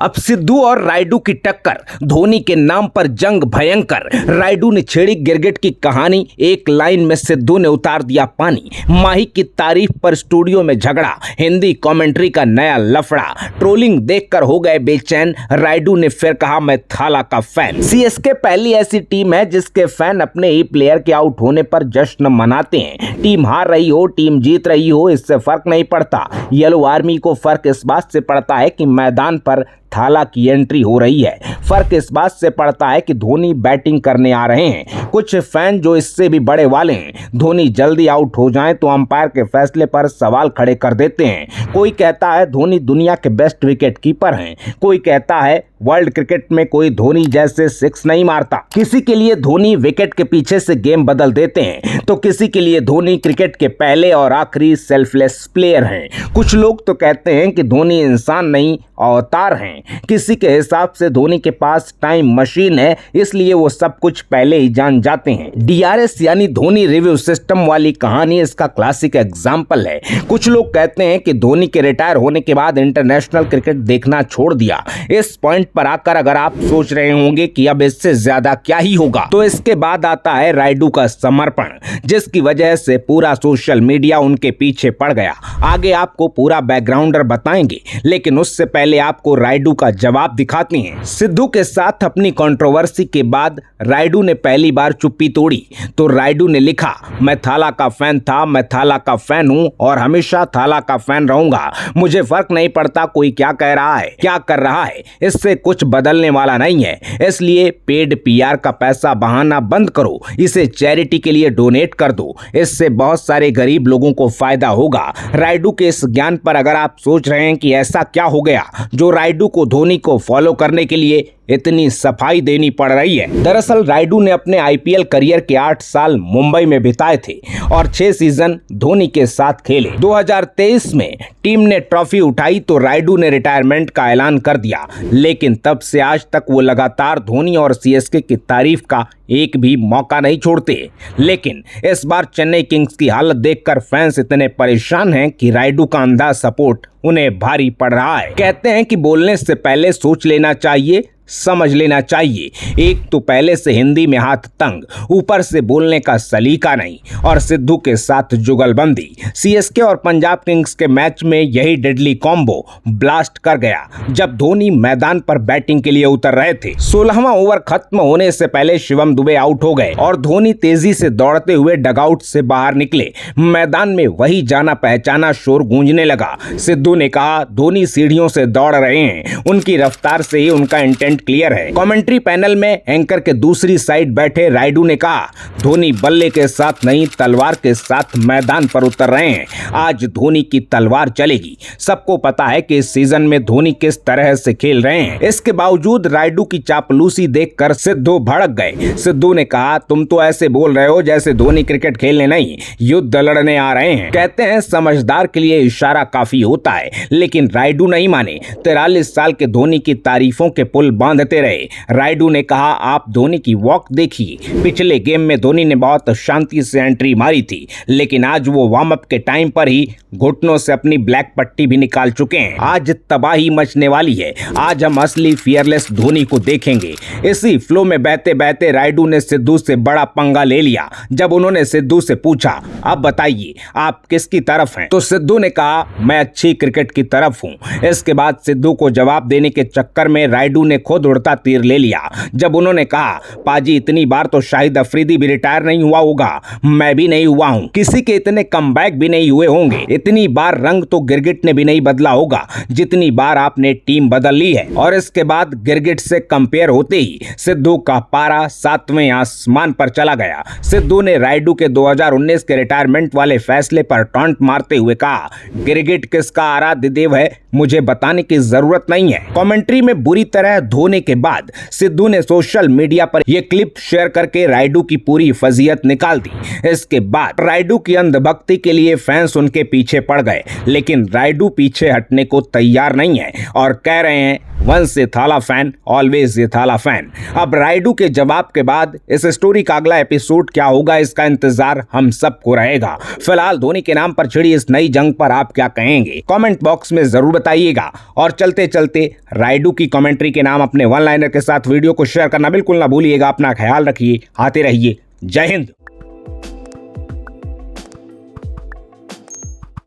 अब सिद्धू और रायडू की टक्कर, धोनी के नाम पर जंग भयंकर। रायडू ने छेड़ी गिरगिट की कहानी, एक लाइन में सिद्धू ने उतार दिया पानी। माही की तारीफ पर स्टूडियो में झगड़ा, हिंदी कमेंट्री का नया लफड़ा। ट्रोलिंग देखकर हो गए बेचैन, रायडू ने फिर कहा मैं थाला का फैन। सीएसके पहली ऐसी टीम है जिसके फैन अपने ही प्लेयर के आउट होने पर जश्न मनाते हैं। टीम हार रही हो, टीम जीत रही हो, इससे फर्क नहीं पड़ता। येलो आर्मी को फर्क इस बात से पड़ता है कि मैदान पर थाला की एंट्री हो रही है। फर्क इस बात से पड़ता है कि धोनी बैटिंग करने आ रहे हैं। कुछ फैन जो इससे भी बड़े वाले हैं, धोनी जल्दी आउट हो जाएं तो अंपायर के फैसले पर सवाल खड़े कर देते हैं। कोई कहता है धोनी दुनिया के बेस्ट विकेट कीपर हैं, कोई कहता है वर्ल्ड क्रिकेट में कोई धोनी जैसे सिक्स नहीं मारता। किसी के लिए धोनी विकेट के पीछे से गेम बदल देते हैं, तो किसी के लिए धोनी क्रिकेट के पहले और आखिरी सेल्फलेस प्लेयर हैं। कुछ लोग तो कहते हैं कि धोनी इंसान नहीं अवतार हैं। किसी के हिसाब से धोनी के पास टाइम मशीन है, इसलिए वो सब कुछ पहले ही जान जाते हैं। डीआरएस यानी धोनी रिव्यू सिस्टम वाली कहानी इसका क्लासिक एग्जाम्पल है। कुछ लोग कहते हैं कि धोनी के रिटायर होने के बाद इंटरनेशनल क्रिकेट देखना छोड़ दिया। इस पॉइंट पर आकर अगर आप सोच रहे होंगे कि अब इससे ज्यादा क्या ही होगा, तो इसके बाद आता है रायडू का समर्पण, जिसकी वजह से पूरा सोशल मीडिया उनके पीछे पड़ गया। आगे आपको पूरा बैकग्राउंडर बताएंगे, लेकिन उससे पहले आपको रायडू का जवाब दिखाते हैं। सिद्धू के साथ अपनी कंट्रोवर्सी के बाद रायडू ने पहली बार चुप्पी तोड़ी, तो रायडू ने लिखा मैं थाला का फैन था, मैं थाला का फैन हूं और हमेशा थाला का फैन रहूंगा। मुझे फर्क नहीं पड़ता कोई क्या कह रहा है, क्या कर रहा है, इससे कुछ बदलने वाला नहीं है। इसलिए पेड पीआर का पैसा बहाना बंद करो, इसे चैरिटी के लिए डोनेट कर दो, इससे बहुत सारे गरीब लोगों को फायदा होगा। रायडू के इस ज्ञान पर अगर आप सोच रहे हैं कि ऐसा क्या हो गया जो रायडू को धोनी को फॉलो करने के लिए इतनी सफाई देनी पड़ रही है, दरअसल रायडू ने अपने आईपीएल करियर के 8 साल मुंबई में बिताए थे और 6 सीजन धोनी के साथ खेले। 2023 में टीम ने ट्रॉफी उठाई तो रायडू ने रिटायरमेंट का ऐलान कर दिया, लेकिन तब से आज तक वो लगातार धोनी और सीएसके की तारीफ का एक भी मौका नहीं छोड़ते। लेकिन इस बार चेन्नई किंग्स की हालत देखकर फैंस इतने परेशान हैं कि रायडू का अंधा सपोर्ट उन्हें भारी पड़ रहा है। कहते हैं कि बोलने से पहले सोच लेना चाहिए, समझ लेना चाहिए। एक तो पहले से हिंदी में हाथ तंग, ऊपर से बोलने का सलीका नहीं, और सिद्धू के साथ जुगलबंदी। सीएसके और पंजाब किंग्स के मैच में यही डेडली कॉम्बो ब्लास्ट कर गया जब धोनी मैदान पर बैटिंग के लिए उतर रहे थे। 16वां ओवर खत्म होने से पहले शिवम दुबे आउट हो गए और धोनी तेजी से दौड़ते हुए डगआउट से बाहर निकले। मैदान में वही जाना पहचाना शोर गूंजने लगा। सिद्धू ने कहा धोनी सीढ़ियों से दौड़ रहे हैं, उनकी रफ्तार से ही उनका इंटेंट क्लियर है। कमेंट्री पैनल में एंकर के दूसरी साइड बैठे रायडू ने कहा धोनी बल्ले के साथ नहीं तलवार के साथ मैदान पर उतर रहे हैं। आज धोनी की तलवार चलेगी। सबको पता है कि इस सीजन में धोनी किस तरह से खेल रहे हैं। इसके बावजूद रायडू की चापलूसी देखकर सिद्धू भड़क गए। सिद्धू ने कहा तुम तो ऐसे बोल रहे हो जैसे धोनी क्रिकेट खेलने नहीं, युद्ध लड़ने आ रहे हैं। कहते हैं समझदार के लिए इशारा काफी होता है, लेकिन रायडू नहीं माने। 43 साल के धोनी की तारीफों के पुल बांधते रहे। रायडू ने कहा आप धोनी की वॉक देखिए। पिछले गेम में धोनी ने बहुत शांति से एंट्री मारी थी, लेकिन आज वो वार्म अप के टाइम पर ही घुटनों से अपनी ब्लैक पट्टी भी निकाल चुके हैं। आज तबाही मचने वाली है। आज हम असली फियरलेस धोनी को देखेंगे। इसी फ्लो में बहते बहते रायडू ने सिद्धू से बड़ा पंगा ले लिया। जब उन्होंने सिद्धू से पूछा अब बताइए आप किसकी तरफ हैं, तो सिद्धू ने कहा मैं अच्छी क्रिकेट की तरफ हूं। इसके बाद सिद्धू को जवाब देने के चक्कर में रायडू ने खुद उड़ता तीर ले लिया। जब उन्होंने कहा पाजी इतनी बार तो शाहिद अफरीदी भी रिटायर नहीं हुआ होगा, मैं भी नहीं हुआ हूं, किसी के इतने कमबैक भी नहीं हुए होंगे, इतनी बार रंग तो गिरगिट ने भी नहीं बदला होगा जितनी बार आपने टीम बदल ली है। और इसके बाद गिरगिट से कंपेयर होते ही सिद्धू का पारा 7वें आसमान पर चला गया। सिद्धू ने रायडू के 2019 के रिटायरमेंट वाले फैसले पर टॉन्ट मारते हुए कहा गिरगिट किसका आराध्य देव है मुझे बताने की जरूरत नहीं है। कमेंट्री में बुरी तरह धोने के बाद सिद्धू ने सोशल मीडिया पर यह क्लिप शेयर करके रायडू की पूरी फजीयत निकाल दी। इसके बाद रायडू की अंधभक्ति के लिए फैंस उनके पीछे पड़ गए, लेकिन रायडू पीछे हटने को तैयार नहीं है और कह रहे हैं वंस ए थाला फैन ऑलवेज ए थाला फैन। अब रायडू के जवाब के बाद इस स्टोरी का अगला एपिसोड क्या होगा, इसका इंतजार हम सबको रहेगा। फिलहाल धोनी के नाम पर छिड़ी इस नई जंग पर आप क्या कहेंगे, कमेंट बॉक्स में जरूर बताइएगा। और चलते चलते रायडू की कमेंट्री के नाम अपने वन लाइनर के साथ वीडियो को शेयर करना बिल्कुल ना भूलिएगा। अपना ख्याल रखिए, आते रहिए। जय हिंद।